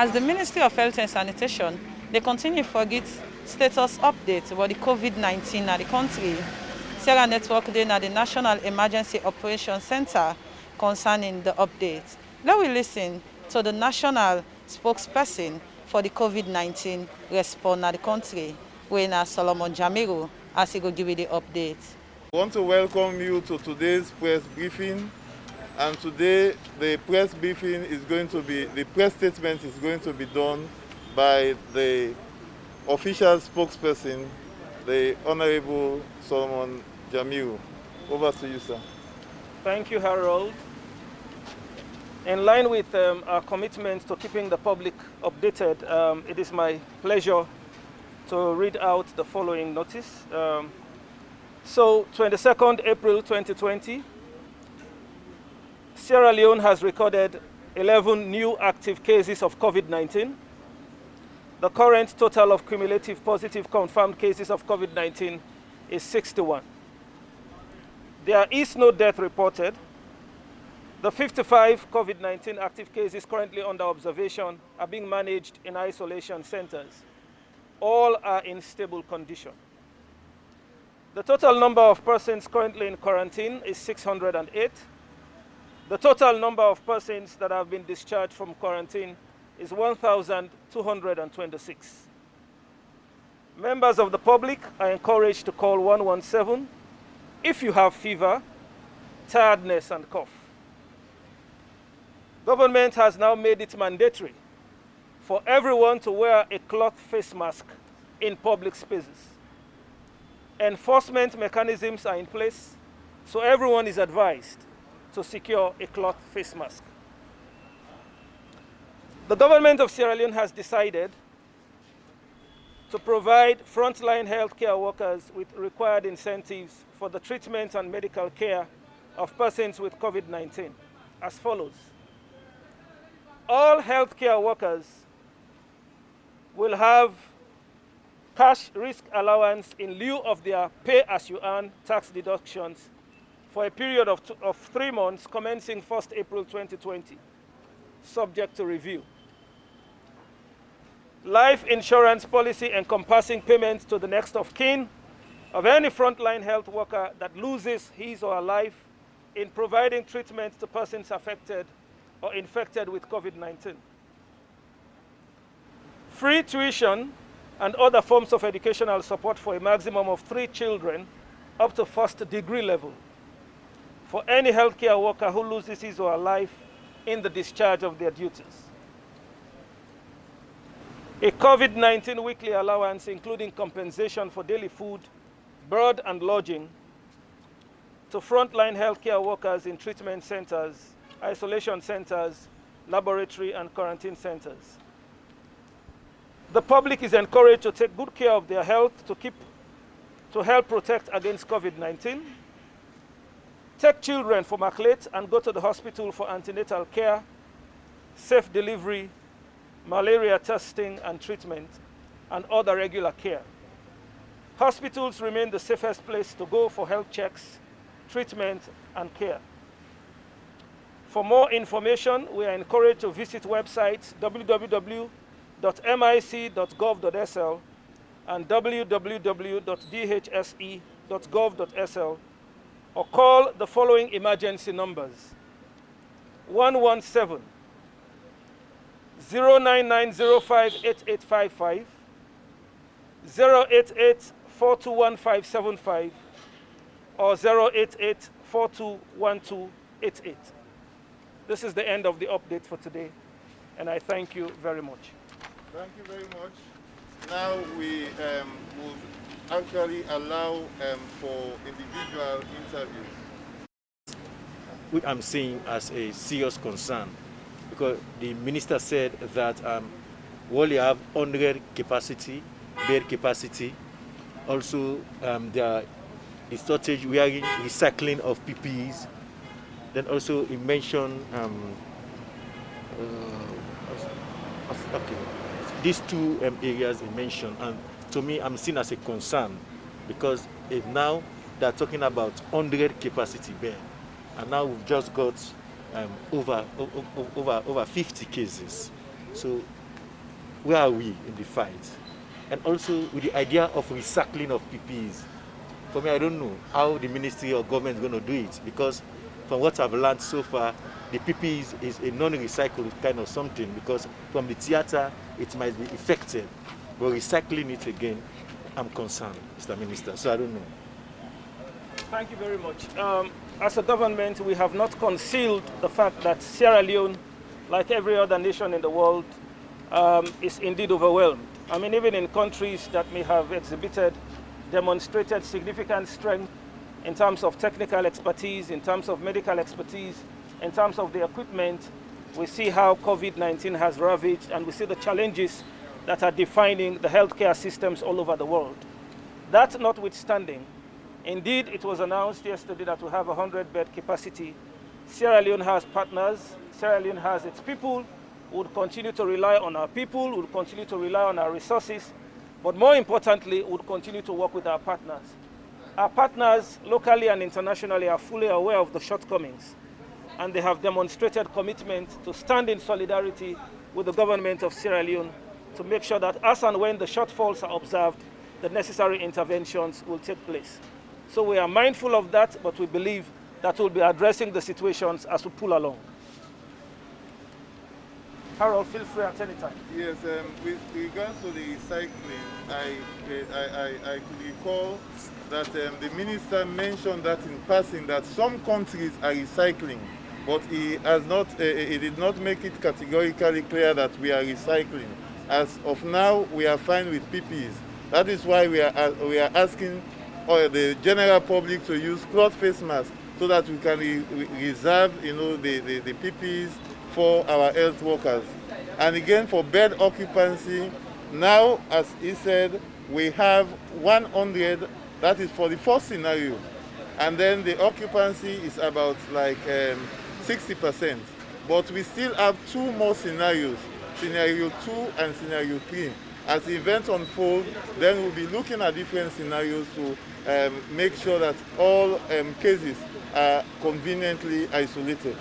As the Ministry of Health and Sanitation, they continue for its status update about the COVID-19 in the country. Sarah Network Day at the National Emergency Operations Center concerning the update. Let we listen to the national spokesperson for the COVID-19 response at the country, Wena Solomon Jamiru, as he will give you the update. I want to welcome you to today's press briefing. And today the press briefing is going to be, the press statement is going to be done by the official spokesperson, the Honorable Solomon Jamiru. Over to you, sir. Thank you, Harold. In line with our commitment to keeping the public updated, it is my pleasure to read out the following notice. So, 22nd April 2020, Sierra Leone has recorded 11 new active cases of COVID-19. The current total of cumulative positive confirmed cases of COVID-19 is 61. There is no death reported. The 55 COVID-19 active cases currently under observation are being managed in isolation centers. All are in stable condition. The total number of persons currently in quarantine is 608. The total number of persons that have been discharged from quarantine is 1,226. Members of the public are encouraged to call 117 if you have fever, tiredness, and cough. Government has now made it mandatory for everyone to wear a cloth face mask in public spaces. Enforcement mechanisms are in place, so everyone is advised to secure a cloth face mask. The government of Sierra Leone has decided to provide frontline healthcare workers with required incentives for the treatment and medical care of persons with COVID-19 as follows. All healthcare workers will have cash risk allowance in lieu of their pay-as-you-earn tax deductions for a period of 3 months commencing 1st April 2020, subject to review. Life insurance policy encompassing payments to the next of kin of any frontline health worker that loses his or her life in providing treatment to persons affected or infected with COVID-19. Free tuition and other forms of educational support for a maximum of 3 children up to first degree level for any healthcare worker who loses his or her life in the discharge of their duties. A COVID-19 weekly allowance including compensation for daily food, board and lodging to frontline healthcare workers in treatment centers, isolation centers, laboratory and quarantine centers. The public is encouraged to take good care of their health to help protect against COVID-19. Take children from Aklet and go to the hospital for antenatal care, safe delivery, malaria testing and treatment, and other regular care. Hospitals remain the safest place to go for health checks, treatment, and care. For more information, we are encouraged to visit websites www.mic.gov.sl and www.dhse.gov.sl or call the following emergency numbers: 117 099058855, 088-421-575, or 088-421288. This is the end of the update for today, and I thank you very much. Thank you very much. Now we will actually allow for individual interviews. Which I'm seeing as a serious concern, because the minister said that we only have 100 capacity, bed capacity. Also, there is shortage wearing recycling of PPEs. Then also he mentioned these 2 areas he mentioned, and to me I'm seen as a concern, because if now they're talking about 100 capacity bed, and now we've just got over 50 cases. So where are we in the fight? And also with the idea of recycling of PPEs. For me, I don't know how the ministry or government is going to do it, because from what I've learned so far, the PPE is a non-recycled kind of something, because from the theater, it might be effective. But recycling it again, I'm concerned, Mr. Minister, so I don't know. Thank you very much. As a government, we have not concealed the fact that Sierra Leone, like every other nation in the world, is indeed overwhelmed. I mean, even in countries that may have demonstrated significant strength in terms of technical expertise, in terms of medical expertise, in terms of the equipment, we see how COVID-19 has ravaged, and we see the challenges that are defining the healthcare systems all over the world. That notwithstanding, indeed, it was announced yesterday that we have a 100-bed capacity. Sierra Leone has partners. Sierra Leone has its people. We would continue to rely on our people. We would continue to rely on our resources. But more importantly, we would continue to work with our partners. Our partners, locally and internationally, are fully aware of the shortcomings, and they have demonstrated commitment to stand in solidarity with the government of Sierra Leone to make sure that as and when the shortfalls are observed, the necessary interventions will take place. So we are mindful of that, but we believe that we'll be addressing the situations as we pull along. Harold, feel free at any time. Yes, with regards to the recycling, I could recall that the minister mentioned that in passing, that some countries are recycling, but he did not make it categorically clear that we are recycling. As of now, we are fine with PPEs. That is why we are asking the general public to use cloth face masks so that we can reserve, the PPEs for our health workers. And again, for bed occupancy, now, as he said, we have 100, that is for the first scenario. And then the occupancy is about like 60%. But we still have two more scenarios, scenario 2 and scenario 3. As the events unfold, then we'll be looking at different scenarios to make sure that all cases are conveniently isolated.